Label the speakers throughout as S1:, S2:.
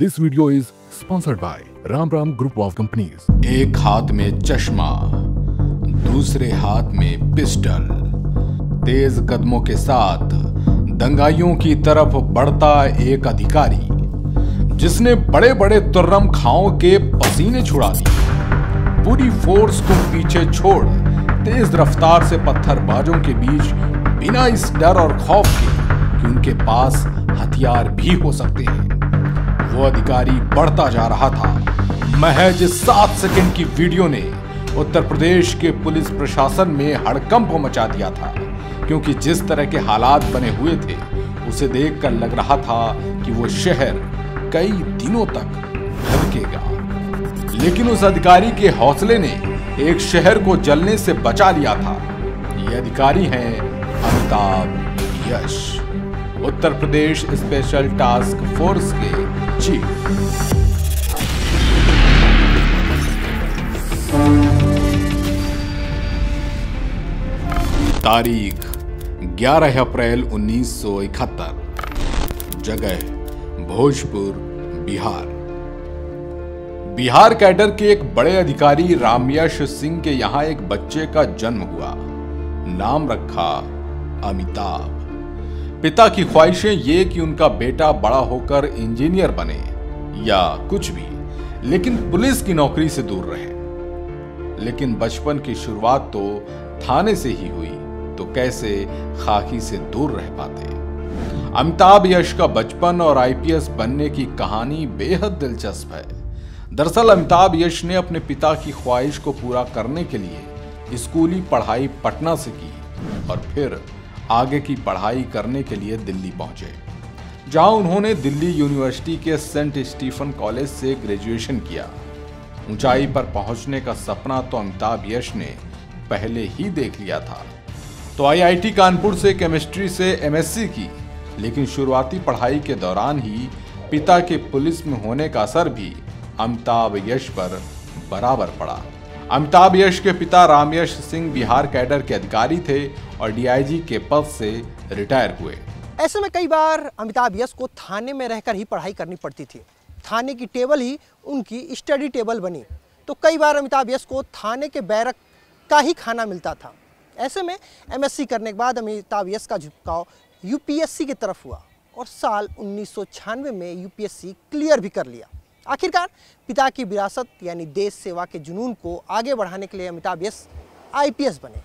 S1: This video is sponsored by Ram Ram Group of Companies.
S2: एक हाथ में चश्मा, दूसरे हाथ में पिस्टल, तेज कदमों के साथ दंगाइयों की तरफ बढ़ता एक अधिकारी, जिसने बड़े बड़े तुर्रम खाओं के पसीने छुड़ा दिए। पूरी फोर्स को पीछे छोड़ तेज रफ्तार से पत्थरबाजों के बीच बिना इस डर और खौफ के कि उनके पास हथियार भी हो सकते हैं, वो अधिकारी बढ़ता जा रहा था। महज 7 सेकंड की वीडियो ने उत्तर प्रदेश के पुलिस प्रशासन में हड़कंप मचा दिया था, क्योंकि जिस तरह के हालात बने हुए थे उसे देखकर लग रहा था कि वो शहर कई दिनों तक धड़केगा। लेकिन उस अधिकारी के हौसले ने एक शहर को जलने से बचा लिया था। ये अधिकारी हैं अमिताभ यश, Uttar Pradesh special task force के चीफ। तारीख 11 अप्रैल 1971, जगह भोजपुर, बिहार। बिहार कैडर के एक बड़े अधिकारी रामयश सिंह के यहां एक बच्चे का जन्म हुआ। नाम रखा अमिताभ। पिता की ख्वाहिशें ये कि उनका बेटा बड़ा होकर इंजीनियर बने या कुछ भी, लेकिन पुलिस की नौकरी से दूर रहे। लेकिन बचपन की शुरुआत तो थाने से ही हुई, तो कैसे खाकी से दूर रह पाते। अमिताभ यश का बचपन और आईपीएस बनने की कहानी बेहद दिलचस्प है। दरअसल अमिताभ यश ने अपने पिता की ख्वाहिश को पूरा करने के लिए स्कूली पढ़ाई पटना से की और फिर आगे की पढ़ाई करने के लिए दिल्ली पहुंचे, जहां उन्होंने दिल्ली यूनिवर्सिटी के सेंट स्टीफन कॉलेज से ग्रेजुएशन किया। ऊंचाई पर पहुंचने का सपना तो अमिताभ यश ने पहले ही देख लिया था, तो आईआईटी कानपुर से केमिस्ट्री से एमएससी की। लेकिन शुरुआती पढ़ाई के दौरान ही पिता के पुलिस में होने का असर भी अमिताभ यश पर बराबर पड़ा। अमिताभ यश के पिता रामयश सिंह बिहार कैडर के अधिकारी थे और डीआईजी के पद से रिटायर हुए।
S3: ऐसे में कई बार अमिताभ यश को थाने में रहकर ही पढ़ाई करनी पड़ती थी। थाने की टेबल ही उनकी स्टडी टेबल बनी, तो कई बार अमिताभ यश को थाने के बैरक का ही खाना मिलता था। ऐसे में एमएससी करने के बाद अमिताभ यश का झुकाव यूपीएससी की तरफ हुआ और साल 1996 में यूपीएससी क्लियर भी कर लिया। आखिरकार पिता की विरासत यानी देश सेवा के जुनून को आगे बढ़ाने के लिए अमिताभ यश आईपीएस बने।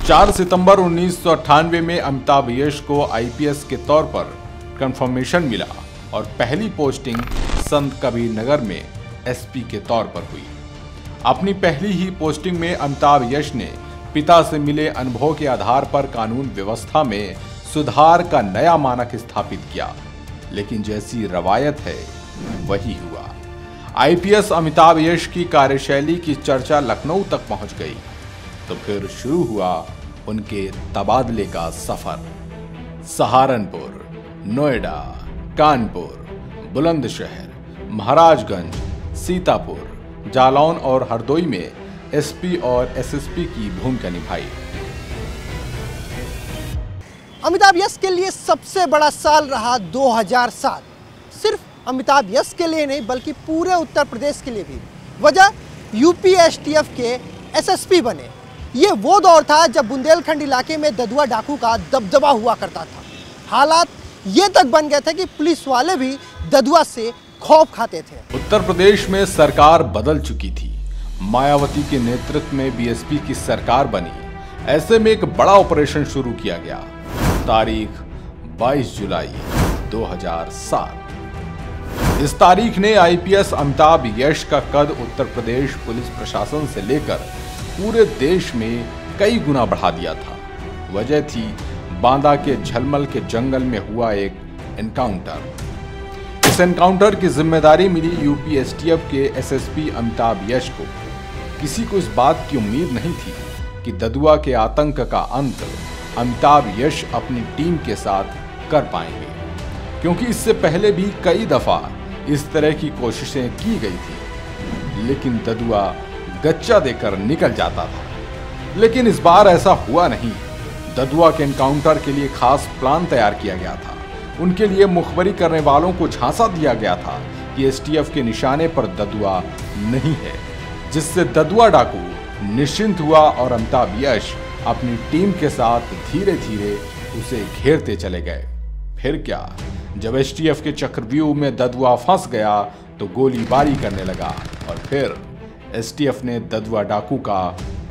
S2: 4 सितंबर 1998 में अमिताभ यश को आईपीएस के तौर पर कंफर्मेशन मिला और पहली पोस्टिंग संत कबीर नगर में एसपी के तौर पर हुई। अपनी पहली ही पोस्टिंग में अमिताभ यश ने पिता से मिले अनुभव के आधार पर कानून व्यवस्था में सुधार का नया मानक स्थापित किया। लेकिन जैसी रवायत है वही हुआ। आईपीएस अमिताभ यश की कार्यशैली की चर्चा लखनऊ तक पहुंच गई, तो फिर शुरू हुआ उनके तबादले का सफर। सहारनपुर, नोएडा, कानपुर, बुलंदशहर, महाराजगंज, सीतापुर, जालौन और हरदोई में एसपी और एसएसपी की भूमिका निभाई।
S3: अमिताभ यश के लिए सबसे बड़ा साल रहा 2007। सिर्फ अमिताभ यश के लिए नहीं बल्कि पूरे उत्तर प्रदेश के लिए भी। वजह यूपी एसटीएफ के एसएसपी बने। ये वो दौर था जब बुंदेलखंड इलाके में ददुआ डाकू का दबदबा हुआ करता था। हालात ये तक बन गए थे कि पुलिस वाले भी ददुआ से खौफ खाते थे।
S2: उत्तर प्रदेश में सरकार बदल चुकी थी। मायावती के नेतृत्व में बीएसपी की सरकार बनी। ऐसे में एक बड़ा ऑपरेशन शुरू किया गया। तारीख 22 जुलाई 2007। इस तारीख ने आईपीएस अमिताभ यश का कद उत्तर प्रदेश पुलिस प्रशासन से लेकर पूरे देश में कई गुना बढ़ा दिया था। वजह थी बांदा के झलमल के जंगल में हुआ एक एनकाउंटर। इस एनकाउंटर की जिम्मेदारी मिली यूपी एसटीएफ के एसएसपी अमिताभ यश को। किसी को इस बात की उम्मीद नहीं थी कि ददुआ के आतंक का अंत अमिताभ यश अपनी टीम के साथ कर पाएंगे, क्योंकि इससे पहले भी कई दफा इस तरह की कोशिशें की गई थी, लेकिन ददुआ गच्चा देकर निकल जाता था। लेकिन इस बार ऐसा हुआ नहीं। ददुआ के एनकाउंटर के लिए खास प्लान तैयार किया गया था। उनके लिए मुखबरी करने वालों को झांसा दिया गया था कि एसटीएफ के निशाने पर ददुआ नहीं है, जिससे ददुआ डाकू निश्चिंत हुआ और अमिताभ यश अपनी टीम के साथ धीरे धीरे उसे घेरते चले गए। फिर क्या, जब एसटीएफ के चक्रव्यूह में ददुआ फंस गया तो गोलीबारी करने लगा और फिर एसटीएफ ने ददुआ डाकू का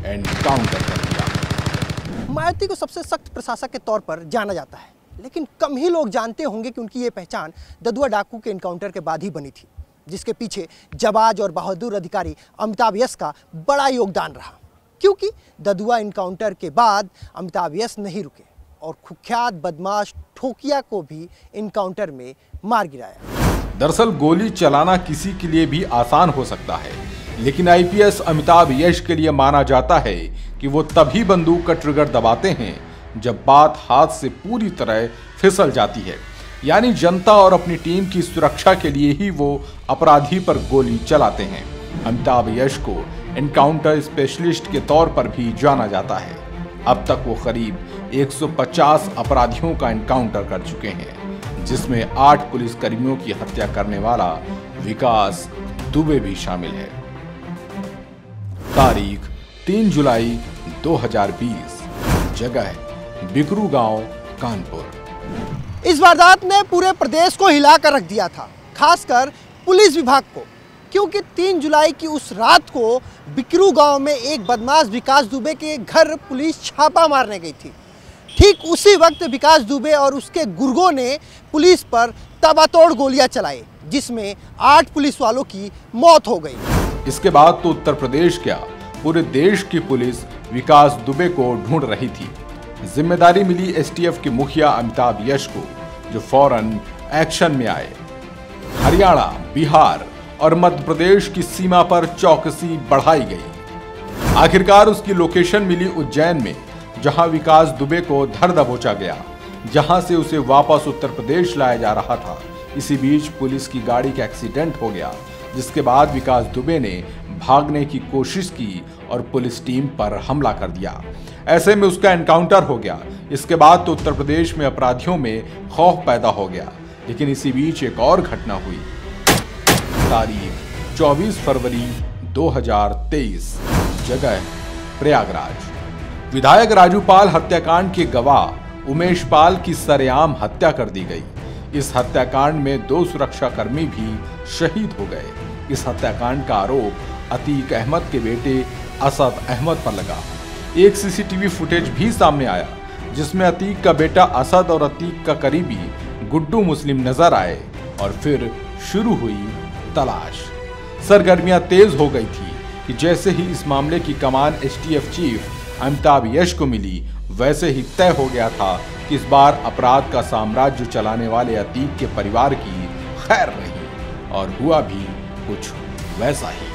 S2: एनकाउंटर कर दिया।
S3: मायावती को सबसे सख्त प्रशासक के तौर पर जाना जाता है, लेकिन कम ही लोग जानते होंगे कि उनकी ये पहचान ददुआ डाकू के एनकाउंटर के बाद ही बनी थी, जिसके पीछे जाबाज और बहादुर अधिकारी अमिताभ यश का बड़ा योगदान रहा। क्योंकि ददुआ एनकाउंटर के बाद अमिताभ यश नहीं रुके और कुख्यात बदमाश ठोकिया को भी एनकाउंटर में मार गिराया।
S2: दरअसल गोली चलाना किसी के लिए भी आसान हो सकता है, लेकिन आईपीएस अमिताभ यश के लिए माना जाता है कि वो तभी बंदूक का ट्रिगर दबाते हैं जब बात हाथ से पूरी तरह फिसल जाती है। यानी जनता और अपनी टीम की सुरक्षा के लिए ही वो अपराधी पर गोली चलाते हैं। अमिताभ यश को एनकाउंटर स्पेशलिस्ट के तौर पर भी जाना जाता है। अब तक वो करीब 150 अपराधियों का एनकाउंटर कर चुके हैं, जिसमें 8 पुलिसकर्मियों की हत्या करने वाला विकास दुबे भी शामिल है। तारीख 3 जुलाई 2020, जगह बिकरू गांव, कानपुर।
S3: इस वारदात ने पूरे प्रदेश को हिलाकर रख दिया था, खासकर पुलिस विभाग को, क्योंकि 3 जुलाई की उस रात को बिकरू गांव में एक बदमाश विकास दुबे के घर पुलिस छापा मारने गई थी। ठीक उसी वक्त विकास दुबे और उसके गुर्गों ने पुलिस पर ताबड़तोड़ गोलियां चलाई, जिसमें 8 पुलिस वालों की मौत हो गई।
S2: इसके बाद तो उत्तर प्रदेश क्या, पूरे देश की पुलिस विकास दुबे को ढूंढ रही थी। जिम्मेदारी मिली एसटीएफ के मुखिया अमिताभ यश को, जो फौरन एक्शन में आए। हरियाणा, बिहार और मध्य प्रदेश की सीमा पर चौकसी बढ़ाई गई। आखिरकार उसकी लोकेशन मिली उज्जैन में, जहां विकास दुबे को धर दबोचा गया, जहां से उसे वापस उत्तर प्रदेश लाया जा रहा था। इसी बीच पुलिस की गाड़ी का एक्सीडेंट हो गया, जिसके बाद विकास दुबे ने भागने की कोशिश की और पुलिस टीम पर हमला कर दिया। ऐसे में उसका एनकाउंटर हो गया। इसके बाद तो उत्तर प्रदेश में अपराधियों में खौफ पैदा हो गया। लेकिन इसी बीच एक और घटना हुई। तारीख 24 फरवरी 2023, जगह प्रयागराज। विधायक राजू पाल हत्याकांड के गवाह उमेश पाल की सरेआम हत्या कर दी गई। इस हत्याकांड में 2 सुरक्षाकर्मी भी शहीद हो गए। इस हत्याकांड का आरोप अतीक अहमद के बेटे असद अहमद पर लगा। एक सीसीटीवी फुटेज भी सामने आया, जिसमें अतीक का बेटा असद और अतीक का करीबी गुड्डू मुस्लिम नजर आए और फिर शुरू हुई तलाश। सरगर्मियां तेज हो गई थी कि जैसे ही इस मामले की कमान एसटीएफ चीफ अमिताभ यश को मिली, वैसे ही तय हो गया था कि इस बार अपराध का साम्राज्य चलाने वाले अतीक के परिवार की खैर नहीं, और हुआ भी कुछ वैसा ही।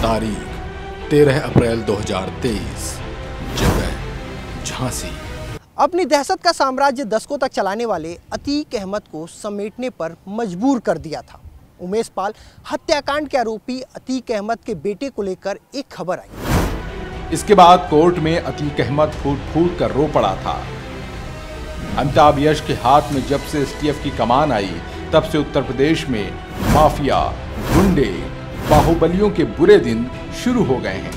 S2: तारीख 13 अप्रैल 2023, जगह झांसी।
S3: अपनी दहशत का साम्राज्य दशकों तक चलाने वाले अतीक अहमद को समेटने पर मजबूर कर दिया था। उमेश पाल हत्याकांड के आरोपी अतीक अहमद के बेटे को लेकर एक खबर आई।
S2: इसके बाद कोर्ट में अतीक अहमद फूट फूट कर रो पड़ा था। अमिताभ यश के हाथ में जब से एसटीएफ की कमान आई, तब से उत्तर प्रदेश में माफिया, गुंडे, बाहुबलियों के बुरे दिन शुरू हो गए हैं।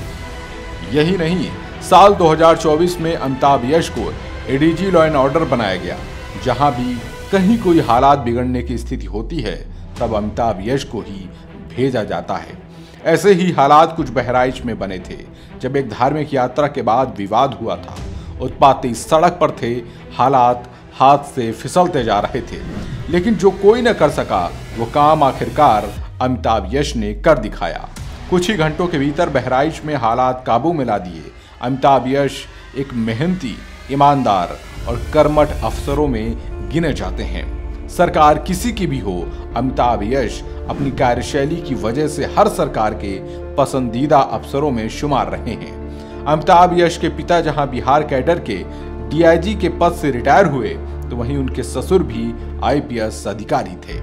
S2: यही नहीं, साल 2024 में अमिताभ यश को एडीजी लॉ एंड ऑर्डर बनाया गया। जहां भी कहीं कोई हालात बिगड़ने की स्थिति होती है, तब अमिताभ यश को ही भेजा जाता है। ऐसे ही हालात कुछ बहराइच में बने थे, जब एक धार्मिक यात्रा के बाद विवाद हुआ था। उत्पाती सड़क पर थे, हालात हाथ से फिसलते जा रहे थे, लेकिन जो कोई न कर सका वो काम आखिरकार अमिताभ यश ने कर दिखाया। कुछ ही घंटों के भीतर बहराइच में हालात काबू में ला दिए। अमिताभ यश एक मेहनती, ईमानदार और कर्मठ अफसरों में गिने जाते हैं। सरकार किसी की भी हो, अमिताभ यश अपनी कार्यशैली की वजह से हर सरकार के पसंदीदा अफसरों में शुमार रहे हैं। अमिताभ यश के पिता जहां बिहार कैडर के डीआईजी के पद से रिटायर हुए, तो वहीं उनके ससुर भी आईपीएस अधिकारी थे।